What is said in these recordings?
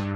Hi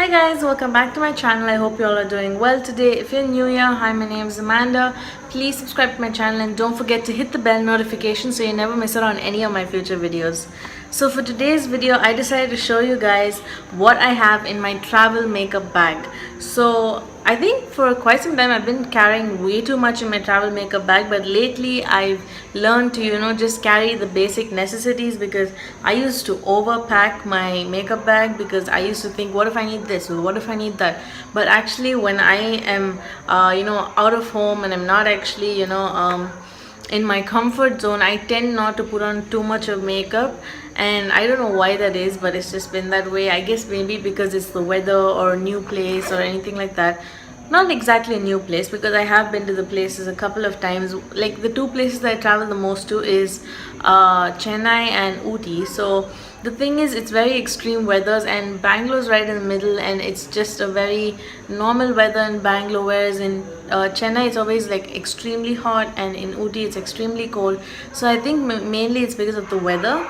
guys, welcome back to my channel. I hope you all are doing well today. If you're new here, hi, my name is Amanda. Please subscribe to my channel and don't forget to hit the bell notification so you never miss out on any of my future videos. So for today's video, I decided to show you guys what I have in my travel makeup bag. So I think for quite some time I've been carrying way too much in my travel makeup bag, but lately I've learned to just carry the basic necessities, because I used to overpack my makeup bag because I used to think, what if I need this or what if I need that. But actually when I am out of home and I'm not actually in my comfort zone, I tend not to put on too much of makeup. And I don't know why that is, but it's just been that way. I guess maybe because it's the weather or a new place or anything like that. Not exactly a new place, because I have been to the places a couple of times. Like the two places that I travel the most to is Chennai and Ooty. So the thing is, it's very extreme weathers, and Bangalore's right in the middle, and it's just a very normal weather in Bangalore, whereas in Chennai it's always like extremely hot, and in Ooty it's extremely cold. So I think mainly it's because of the weather.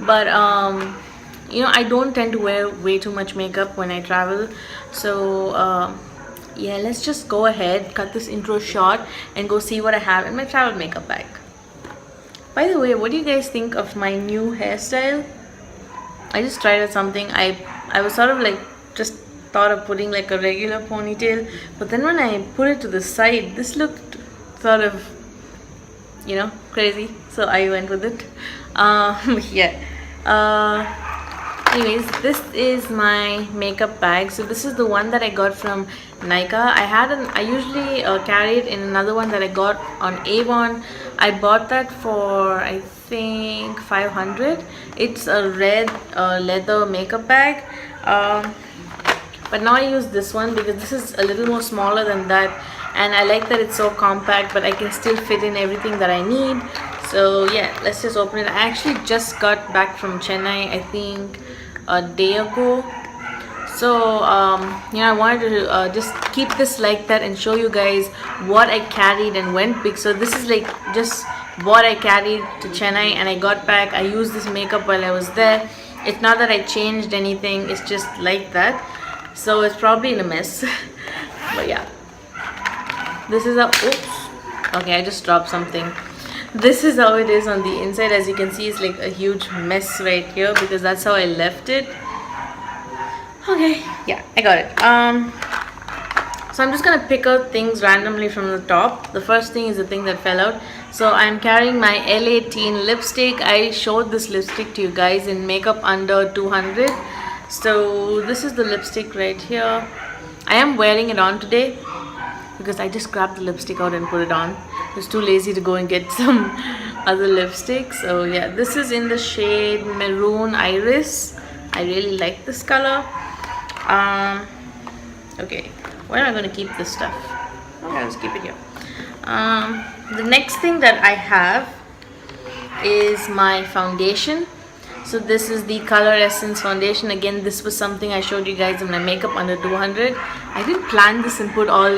But I don't tend to wear way too much makeup when I travel. So yeah, let's just go ahead, cut this intro short, and go see what I have in my travel makeup bag. By the way, what do you guys think of my new hairstyle? I just tried out something. I was sort of like just thought of putting like a regular ponytail, but then when I put it to the side, this looked sort of crazy, so I went with it. Yeah. Anyways, this is my makeup bag. So this is the one that I got from Nykaa. I usually carry it in another one that I got on Avon. I bought that for I think 500. It's a red leather makeup bag. But now I use this one because this is a little more smaller than that, and I like that it's so compact, but I can still fit in everything that I need. So yeah, let's just open it. I actually just got back from Chennai, I think a day ago. So I wanted to just keep this like that and show you guys what I carried and went big. So this is like just what I carried to Chennai, and I got back. I used this makeup while I was there. It's not that I changed anything, it's just like that. So it's probably in a mess. But yeah, this is oops, okay, I just dropped something. This is how it is on the inside. As you can see, it's like a huge mess right here because that's how I left it. Okay, yeah, I got it. So I'm just gonna pick out things randomly from the top. The first thing is the thing that fell out. So I'm carrying my LA Teen lipstick. I showed this lipstick to you guys in makeup under 200. So this is the lipstick right here. I am wearing it on today because I just grabbed the lipstick out and put it on. I was too lazy to go and get some other lipstick. So yeah, this is in the shade Maroon Iris. I really like this color. Okay, where am I going to keep this stuff? Okay, I'll just keep it here. The next thing that I have is my foundation. So this is the Color Essence foundation. Again, this was something I showed you guys in my makeup under 200. I didn't plan this and put all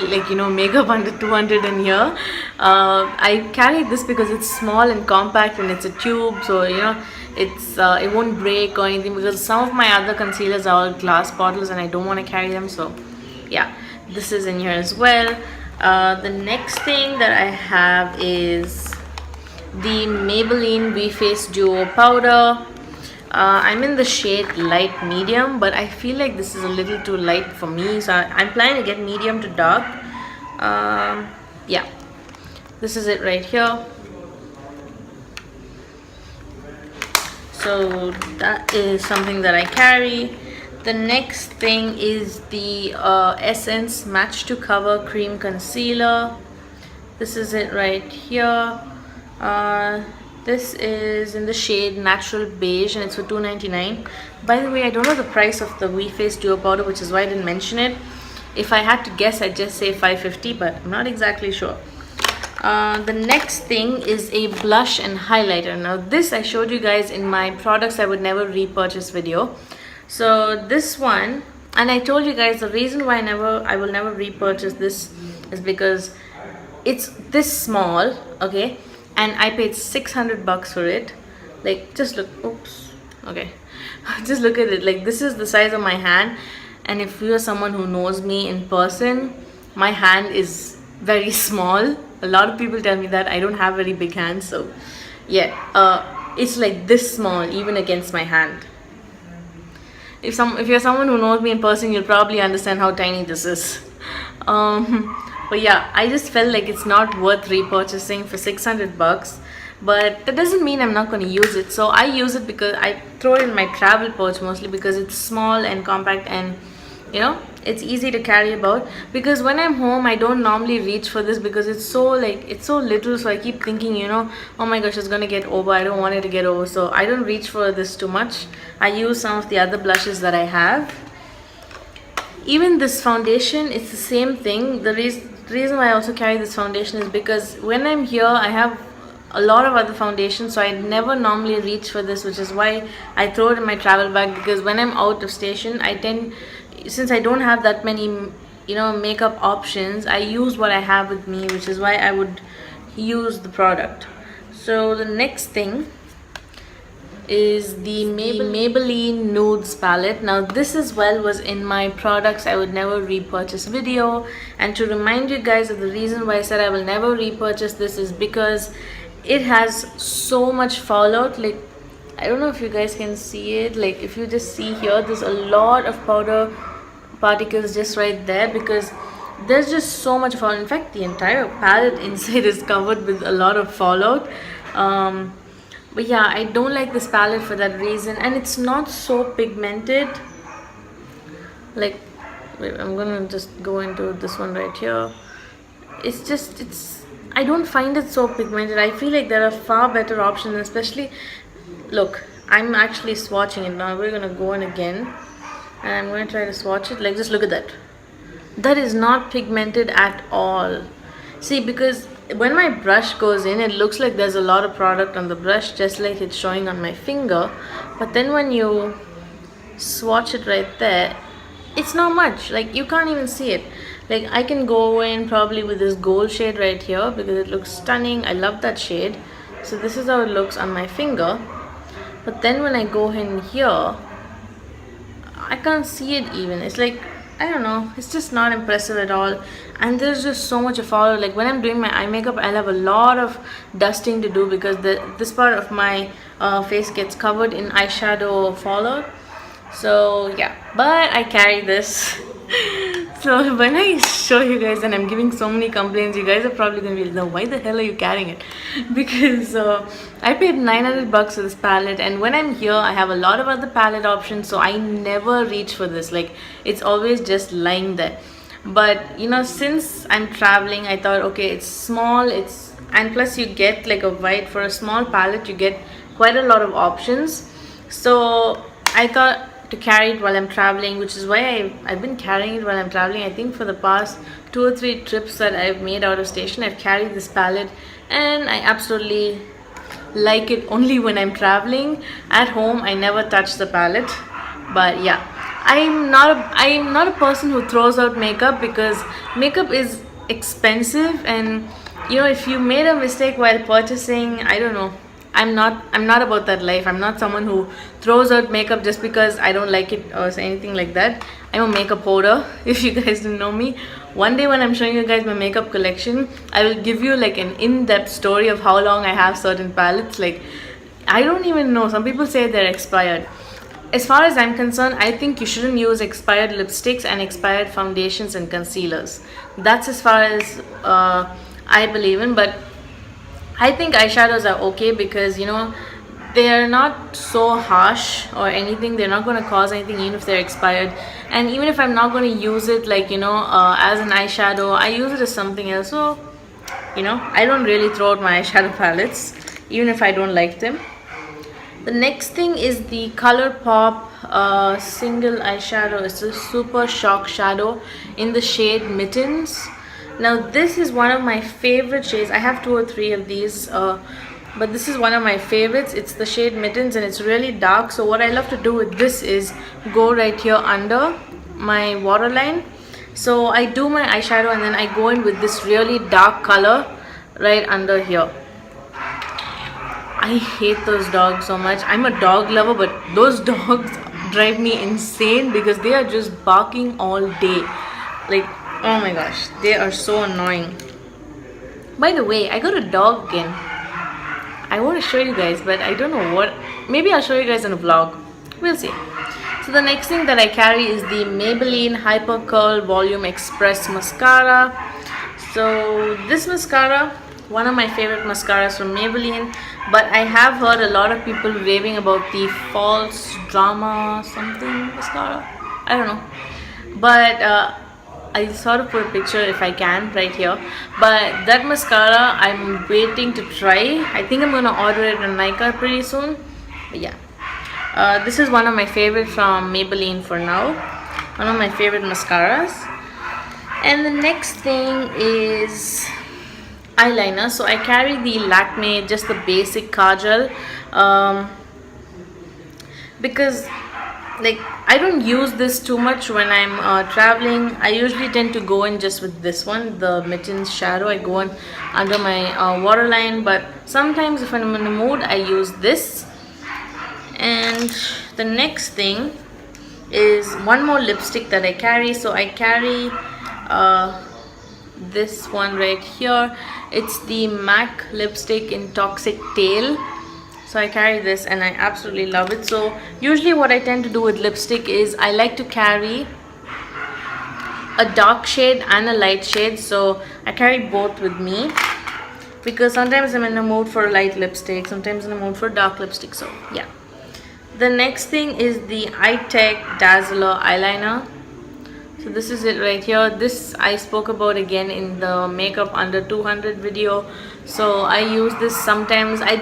makeup under 200 in here. I carried this because it's small and compact and it's a tube, so it won't break or anything, because some of my other concealers are all glass bottles and I don't want to carry them. So yeah, this is in here as well. The next thing that I have is the Maybelline We Face Duo powder. I'm in the shade light medium, but I feel like this is a little too light for me, so I'm planning to get medium to dark. Yeah, this is it right here. So that is something that I carry. The next thing is the Essence Match to Cover Cream Concealer. This is it right here. This is in the shade Natural Beige and it's for $2.99. By the way, I don't know the price of the We Face Duo powder, which is why I didn't mention it. If I had to guess, I'd just say $5.50, but I'm not exactly sure. The next thing is a blush and highlighter. Now this I showed you guys in my products I would never repurchase video. So this one, and I told you guys the reason why I will never repurchase this is because it's this small, okay, and I paid 600 bucks for it. Like, just look, oops, okay, just look at it. Like, this is the size of my hand, and if you're someone who knows me in person, my hand is very small. A lot of people tell me that I don't have very big hands, so yeah, it's like this small even against my hand. If you're someone who knows me in person, you'll probably understand how tiny this is. But yeah, I just felt like it's not worth repurchasing for 600 bucks. But that doesn't mean I'm not going to use it. So I use it because I throw it in my travel pouch mostly because it's small and compact, and you know, it's easy to carry about. Because when I'm home, I don't normally reach for this because it's so little, so I keep thinking, you know, oh my gosh, it's gonna get over, I don't want it to get over, so I don't reach for this too much. I use some of the other blushes that I have. Even this foundation, it's the same thing. The reason why I also carry this foundation is because when I'm here, I have a lot of other foundations, so I never normally reach for this, which is why I throw it in my travel bag. Because when I'm out of station, since I don't have that many, you know, makeup options, I use what I have with me, which is why I would use the product. So the next thing is the Maybelline Nudes palette. Now this as well was in my products I would never repurchase video, and to remind you guys of the reason why I said I will never repurchase this is because it has so much fallout. Like, I don't know if you guys can see it. Like, if you just see here, there's a lot of powder particles just right there because there's just so much fallout. In fact, the entire palette inside is covered with a lot of fallout. But yeah, I don't like this palette for that reason, and it's not so pigmented. Like, wait, I'm gonna just go into this one right here. I don't find it so pigmented. I feel like there are far better options, especially, look, I'm actually swatching it now. We're gonna go in again and I'm going to try to swatch it. Like, just look at that. That is not pigmented at all. See, because when my brush goes in, it looks like there's a lot of product on the brush, just like it's showing on my finger. But then when you swatch it right there, it's not much. Like, you can't even see it. Like, I can go in probably with this gold shade right here because it looks stunning. I love that shade. So this is how it looks on my finger. But then when I go in here, I can't see it even. It's like, I don't know, it's just not impressive at all. And there's just so much of fallout. Like, when I'm doing my eye makeup, I'll have a lot of dusting to do because this part of my face gets covered in eyeshadow fallout. So yeah, but I carry this. So when I show you guys and I'm giving so many complaints, you guys are probably gonna be like, why the hell are you carrying it? Because I paid 900 bucks for this palette, and when I'm here I have a lot of other palette options, so I never reach for this. Like, it's always just lying there. But you know, since I'm traveling, I thought, okay, it's small, and plus you get like for a small palette you get quite a lot of options. So I thought to carry it while I'm traveling, which is why I've been carrying it while I'm traveling. I think for the past 2 or 3 trips that I've made out of station, I've carried this palette, and I absolutely like it only when I'm traveling. At home, I never touch the palette. But yeah, I'm not a person who throws out makeup because makeup is expensive, and you know, if you made a mistake while purchasing, I don't know, I'm not about that life. I'm not someone who throws out makeup just because I don't like it or anything like that. I'm a makeup hoarder. If you guys didn't know me, one day when I'm showing you guys my makeup collection, I will give you like an in-depth story of how long I have certain palettes. Like, I don't even know, some people say they're expired. As far as I'm concerned, I think you shouldn't use expired lipsticks and expired foundations and concealers. That's as far as I believe in. But I think eyeshadows are okay because, you know, they are not so harsh or anything. They're not going to cause anything even if they're expired. And even if I'm not going to use it like, you know, as an eyeshadow, I use it as something else. So, you know, I don't really throw out my eyeshadow palettes even if I don't like them. The next thing is the ColourPop single eyeshadow. It's a Super Shock Shadow in the shade Mittens. Now this is one of my favorite shades. I have 2 or 3 of these, but this is one of my favorites. It's the shade Mittens, and it's really dark. So what I love to do with this is go right here under my waterline So I do my eyeshadow and then I go in with this really dark color right under here. I hate those dogs so much. I'm a dog lover, but those dogs drive me insane because they are just barking all day. Like, oh my gosh, they are so annoying. By the way, I got a dog again. I want to show you guys, but I don't know what. Maybe I'll show you guys in a vlog. We'll see. So the next thing that I carry is the Maybelline Hyper Curl Volume Express Mascara. So this mascara, one of my favorite mascaras from Maybelline, but I have heard a lot of people raving about the False Drama something mascara. I don't know. But I sort of put a picture if I can right here. But that mascara I'm waiting to try. I think I'm going to order it on Nykaa pretty soon. But yeah. This is one of my favorite from Maybelline for now. One of my favorite mascaras. And the next thing is eyeliner. So I carry the Lakme, just the basic kajal, because like I don't use this too much when I'm traveling. I usually tend to go in just with this one, the Mittens shadow. I go in under my waterline, but sometimes if I'm in the mood I use this. And the next thing is one more lipstick that I carry. So I carry this one right here. It's the MAC lipstick in Toxic Tail. So I carry this and I absolutely love it. So usually what I tend to do with lipstick is I like to carry a dark shade and a light shade. So I carry both with me because sometimes I'm in the mood for a light lipstick, sometimes in the mood for a dark lipstick. So yeah. The next thing is the iTech Dazzler eyeliner. So this is it right here. This I spoke about again in the makeup under 200 video. So I use this sometimes. I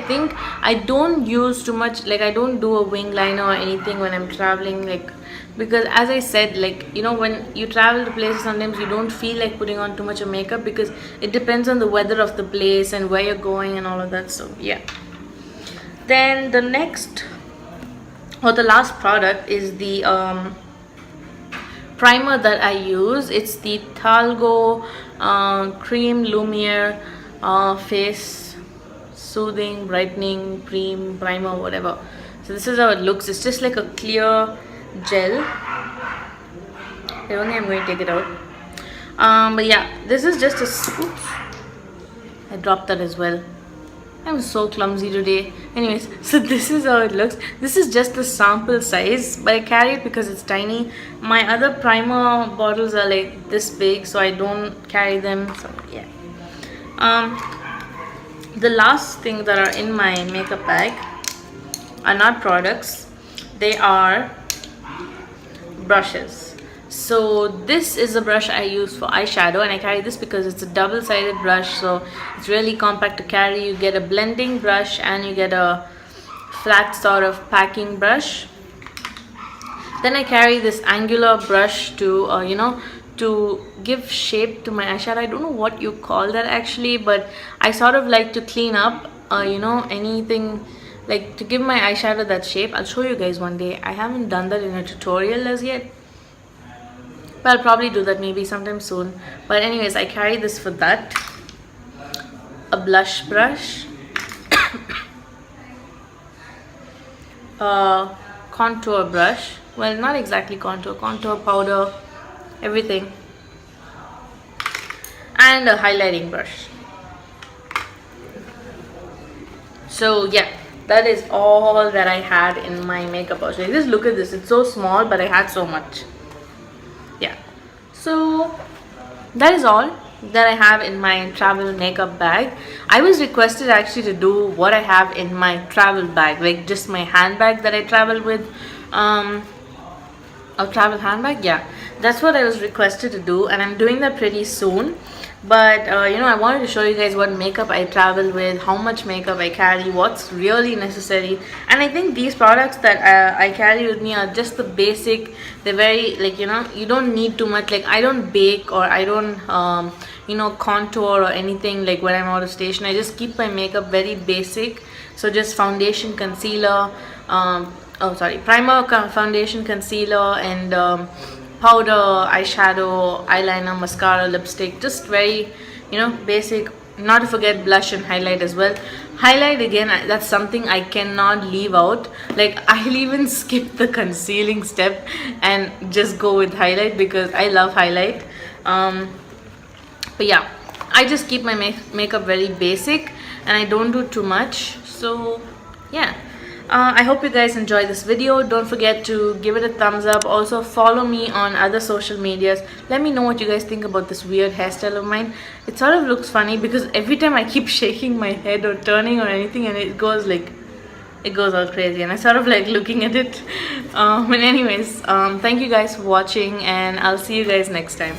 think I don't use too much, like I don't do a wing liner or anything when I'm traveling, like, because as I said, like, you know, when you travel to places sometimes you don't feel like putting on too much of makeup because it depends on the weather of the place and where you're going and all of that. So yeah. Then the next or the last product is the primer that I use. It's the Talgo Cream Lumiere Face Soothing Brightening Cream Primer, whatever. So this is how it looks. It's just like a clear gel. I don't think I'm going to take it out. But yeah, this is just a... Oops, I dropped that as well. I'm so clumsy today. Anyways, so this is how it looks. This is just the sample size, but I carry it because it's tiny. My other primer bottles are like this big, so I don't carry them. So yeah. The last thing that are in my makeup bag are not products. They are brushes. So this is a brush I use for eyeshadow, and I carry this because it's a double-sided brush, so it's really compact to carry. You get a blending brush and you get a flat sort of packing brush. Then I carry this angular brush to you know, to give shape to my eyeshadow. I don't know what you call that actually, but I sort of like to clean up you know, anything, like to give my eyeshadow that shape. I'll show you guys one day. I haven't done that in a tutorial as yet, but I'll probably do that maybe sometime soon. But anyways, I carry this for that. A blush brush, a contour brush, well, not exactly contour powder, everything, and a highlighting brush. So yeah, that is all that I had in my makeup pouch. Like, just look at this, it's so small, but I had so much. Yeah, so that is all that I have in my travel makeup bag. I was requested actually to do what I have in my travel bag, like just my handbag that I travel with. A travel handbag, yeah, that's what I was requested to do, and I'm doing that pretty soon. But you know, I wanted to show you guys what makeup I travel with, how much makeup I carry, what's really necessary. And I think these products that I carry with me are just the basic. They're very, like, you know, you don't need too much. Like, I don't bake or I don't you know, contour or anything like when I'm out of station. I just keep my makeup very basic. So just foundation, concealer, primer, foundation, concealer, and powder, eyeshadow, eyeliner, mascara, lipstick, just very, basic. Not to forget blush and highlight as well. Highlight again, that's something I cannot leave out. Like, I'll even skip the concealing step and just go with highlight because I love highlight. But yeah, I just keep my makeup very basic and I don't do too much. So yeah, I hope you guys enjoy this video. Don't forget to give it a thumbs up. Also follow me on other social medias. Let me know what you guys think about this weird hairstyle of mine. It sort of looks funny because every time I keep shaking my head or turning or anything and it goes all crazy and I sort of like looking at it. But anyways, thank you guys for watching and I'll see you guys next time.